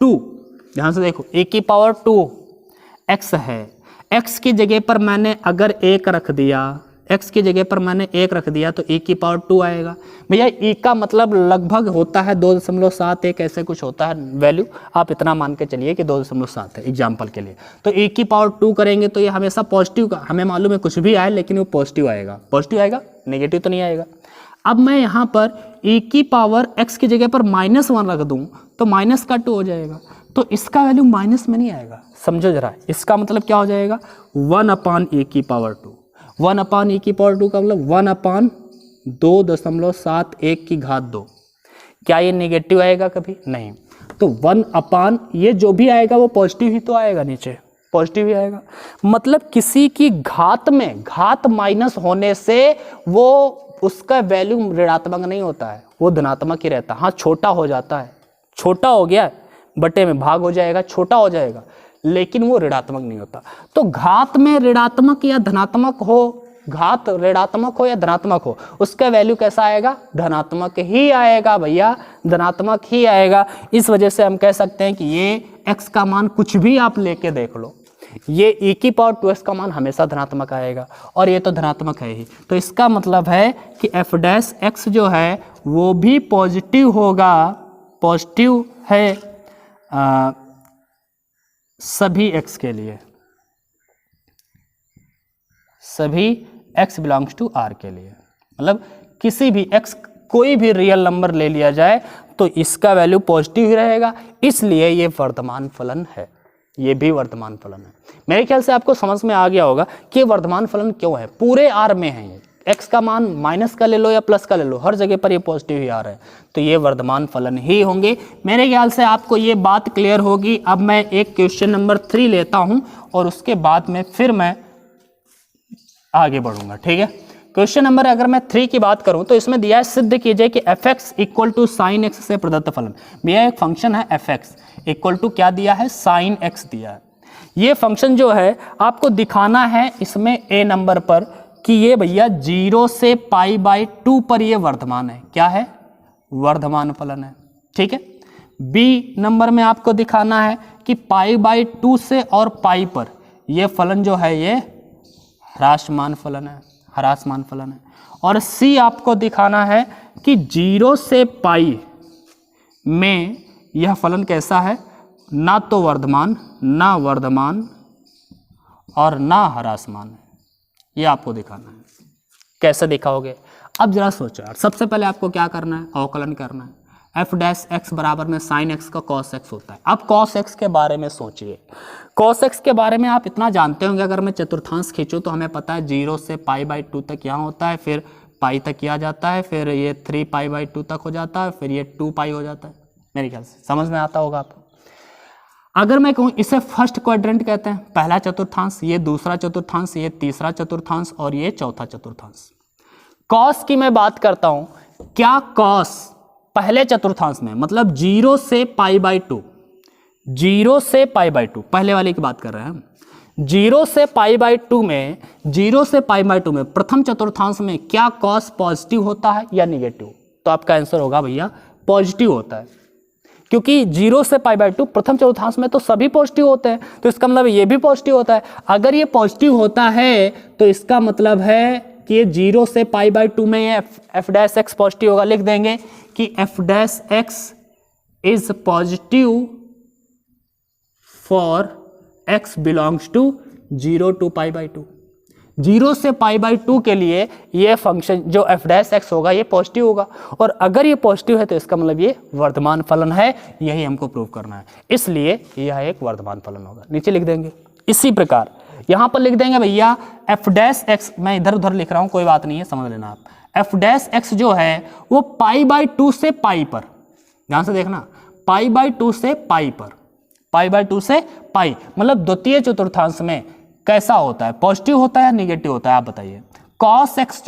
2, ध्यान से देखो, e की पावर 2 x है, x की जगह पर मैंने अगर 1 रख दिया, x की जगह पर मैंने 1 रख दिया तो e की पावर 2 आएगा। भैया e का मतलब लगभग होता है 2.71 ऐसे कुछ होता है वैल्यू, आप इतना मान के चलिए कि 2.7 है एग्जाम्पल के लिए। तो e की पावर 2 करेंगे तो ये हमेशा पॉजिटिव का, हमें मालूम है कुछ भी आए लेकिन वो पॉजिटिव आएगा, पॉजिटिव आएगा, नेगेटिव तो नहीं आएगा। अब मैं यहाँ पर e की पावर x की जगह पर -1 रख दूँ तो -2 हो जाएगा, तो इसका वैल्यू माइनस में नहीं आएगा। समझो जरा, इसका मतलब क्या हो जाएगा, 1/e की पावर 2। 1/e की पावर 2 का मतलब 1/2.71 की घात 2। क्या ये नेगेटिव आएगा कभी? नहीं। तो 1/ ये जो भी आएगा वो पॉजिटिव ही तो आएगा, नीचे पॉजिटिव ही आएगा। मतलब किसी की घात में घात माइनस होने से वो उसका वैल्यू ऋणात्मक नहीं होता है, वो धनात्मक ही रहता है। हाँ छोटा हो जाता है, छोटा हो गया बटे में भाग हो जाएगा, छोटा हो जाएगा, लेकिन वो ऋणात्मक नहीं होता। तो घात में ऋणात्मक या धनात्मक हो, घात ऋणात्मक हो या धनात्मक हो, उसका वैल्यू कैसा आएगा, धनात्मक ही आएगा भैया, धनात्मक ही आएगा। इस वजह से हम कह सकते हैं कि ये x का मान कुछ भी आप लेके देख लो, ये e की पावर 2x का मान हमेशा धनात्मक आएगा, और ये तो धनात्मक है ही। तो इसका मतलब है कि एफ डैश एक्स जो है वो भी पॉजिटिव होगा, पॉजिटिव है सभी x के लिए, सभी x बिलोंग्स टू r के लिए। मतलब किसी भी x, कोई भी रियल नंबर ले लिया जाए तो इसका वैल्यू पॉजिटिव ही रहेगा, इसलिए ये वर्धमान फलन है, ये भी वर्धमान फलन है। मेरे ख्याल से आपको समझ में आ गया होगा कि वर्धमान फलन क्यों है, पूरे r में है ये, x का मान माइनस का ले लो या प्लस का ले लो, हर जगह पर ये पॉजिटिव ही आ रहा है, तो ये वर्धमान फलन ही होंगे। मेरे ख्याल से आपको ये बात क्लियर होगी। अब मैं एक क्वेश्चन नंबर 3 लेता हूं और उसके बाद में फिर मैं आगे बढ़ूंगा, ठीक है। क्वेश्चन नंबर अगर मैं 3 की बात करूं तो इसमें दिया है, सिद्ध कीजिए कि f x equal to sine x से प्रदत्त फलन। भैया एक फंक्शन है एफ एक्स इक्वल टू क्या दिया है, साइन एक्स दिया है। ये फंक्शन जो है आपको दिखाना है इसमें ए नंबर पर कि ये भैया 0 से π/2 पर ये वर्धमान है, क्या है, वर्धमान फलन है, ठीक है। बी नंबर में आपको दिखाना है कि π/2 से और पाई पर ये फलन जो है ये ह्रासमान फलन है, ह्रासमान फलन है। और सी आपको दिखाना है कि 0 से पाई में यह फलन कैसा है, ना तो वर्धमान, ना वर्धमान और ना ह्रासमान है, ये आपको दिखाना है। कैसे दिखाओगे, अब जरा सोचो यार। सबसे पहले आपको क्या करना है, अवकलन करना है। एफ डैश एक्स बराबर में साइन एक्स का कॉस एक्स होता है। अब कॉस एक्स के बारे में सोचिए, कॉस एक्स के बारे में आप इतना जानते होंगे, अगर मैं चतुर्थांश खींचूं तो हमें पता है 0 से π/2 तक यहाँ होता है, फिर पाई तक किया जाता है, फिर ये 3π/2 तक हो जाता है, फिर ये 2π हो जाता है। मेरे ख्याल से समझ में आता होगा आपको। अगर मैं कहूँ इसे फर्स्ट क्वाड्रेंट कहते हैं, पहला चतुर्थांश, ये दूसरा चतुर्थांश, ये तीसरा चतुर्थांश और ये चौथा चतुर्थांश। कॉस की मैं बात करता हूँ, क्या कॉस पहले चतुर्थांश में, मतलब 0 से π/2, 0 से π/2, पहले वाले की बात कर रहे हैं हम, 0 से π/2 में, 0 से π/2 में प्रथम चतुर्थांश में क्या कॉस पॉजिटिव होता है या निगेटिव? तो आपका आंसर होगा भैया पॉजिटिव होता है, क्योंकि 0 से π/2 प्रथम चतुर्थांश में तो सभी पॉजिटिव होते हैं, तो इसका मतलब ये भी पॉजिटिव होता है। अगर ये पॉजिटिव होता है तो इसका मतलब है कि ये 0 से π/2 में ये f' पॉजिटिव होगा। लिख देंगे कि f' is positive for x belongs to 0 to π/2। 0 से π/2 के लिए ये फंक्शन जो f' होगा ये पॉजिटिव होगा, और अगर ये पॉजिटिव है तो इसका मतलब ये वर्धमान फलन है, यही हमको प्रूव करना है, इसलिए यह एक वर्धमान फलन होगा। नीचे लिख देंगे। इसी प्रकार यहां पर लिख देंगे भैया f', मैं इधर उधर लिख रहा हूं, कोई बात नहीं है, समझ लेना आप। f' जो है वो π/2 से पाई पर, ध्यान से देखना, π/2 से पाई पर, π/2 से पाई, मतलब द्वितीय चतुर्थांश में कैसा होता है, पॉजिटिव होता है या निगेटिव होता है, आप बताइए। cos x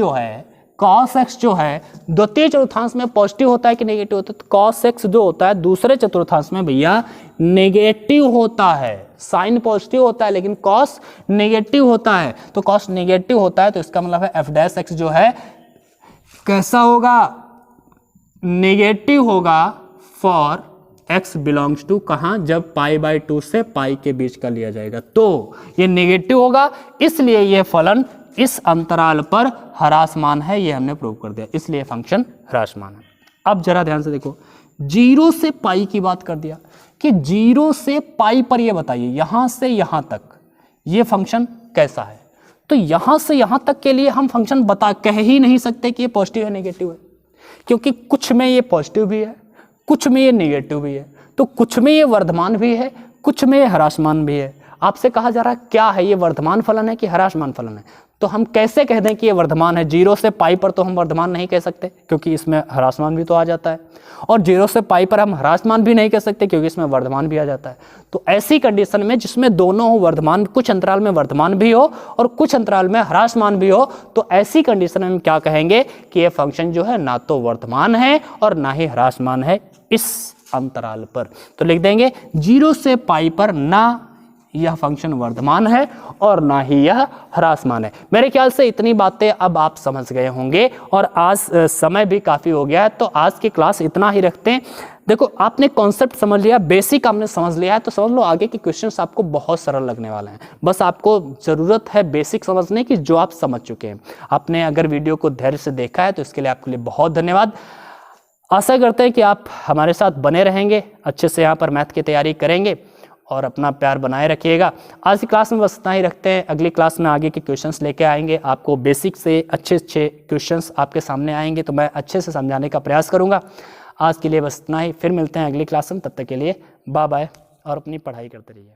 जो है द्वितीय चतुर्थांश में पॉजिटिव होता है कि नेगेटिव होता है? तो cos x जो होता है दूसरे चतुर्थांश में भैया नेगेटिव होता है, साइन पॉजिटिव होता है लेकिन cos नेगेटिव होता है। तो cos नेगेटिव होता है तो इसका मतलब है f' जो है कैसा होगा, नेगेटिव होगा फॉर x बिलोंग्स टू कहाँ, जब π/2 से पाई के बीच का लिया जाएगा तो ये नेगेटिव होगा, इसलिए ये फलन इस अंतराल पर ह्रासमान है, ये हमने प्रूव कर दिया, इसलिए फंक्शन ह्रासमान है। अब जरा ध्यान से देखो, 0 से पाई की बात कर दिया कि 0 से पाई पर ये बताइए यहां से यहां तक ये फंक्शन कैसा है। तो यहां से यहां तक के लिए हम फंक्शन कह ही नहीं सकते कि ये पॉजिटिव है नेगेटिव है, क्योंकि कुछ में ये पॉजिटिव भी है, कुछ में ये नेगेटिव भी है, तो कुछ में ये वर्धमान भी है, कुछ में ये ह्रासमान भी है। आपसे कहा जा रहा है क्या है, ये वर्धमान फलन है कि ह्रासमान फलन है? तो हम कैसे कह दें कि ये वर्धमान है? 0 से पाई पर तो हम वर्धमान नहीं कह सकते क्योंकि इसमें ह्रासमान भी तो आ जाता है, और 0 से पाई पर हम ह्रासमान भी नहीं कह सकते क्योंकि इसमें वर्धमान भी आ जाता है। तो ऐसी कंडीशन में जिसमें दोनों हो, वर्धमान, कुछ अंतराल में वर्धमान भी हो और कुछ अंतराल में ह्रासमान भी हो, तो ऐसी कंडीशन में हम क्या कहेंगे कि ये फंक्शन जो है ना तो वर्धमान है और ना ही ह्रासमान है इस अंतराल पर। तो लिख देंगे 0 से पाई पर ना यह फंक्शन वर्धमान है और ना ही यह ह्रासमान है। मेरे ख्याल से इतनी बातें अब आप समझ गए होंगे, और आज समय भी काफ़ी हो गया है, तो आज की क्लास इतना ही रखते हैं। देखो आपने कॉन्सेप्ट समझ लिया, बेसिक आपने समझ लिया है, तो समझ लो आगे के क्वेश्चंस आपको बहुत सरल लगने वाले हैं। बस आपको ज़रूरत है बेसिक समझने की, जो आप समझ चुके हैं। आपने अगर वीडियो को धैर्य से देखा है तो इसके लिए आपके लिए बहुत धन्यवाद। आशा करते हैं कि आप हमारे साथ बने रहेंगे, अच्छे से यहाँ पर मैथ की तैयारी करेंगे और अपना प्यार बनाए रखिएगा। आज की क्लास में बस इतना ही रखते हैं, अगली क्लास में आगे के क्वेश्चंस लेके आएंगे, आपको बेसिक से अच्छे क्वेश्चंस आपके सामने आएंगे, तो मैं अच्छे से समझाने का प्रयास करूंगा। आज के लिए बस इतना ही, फिर मिलते हैं अगली क्लास में, तब तक के लिए बाय बाय और अपनी पढ़ाई करते रहिए।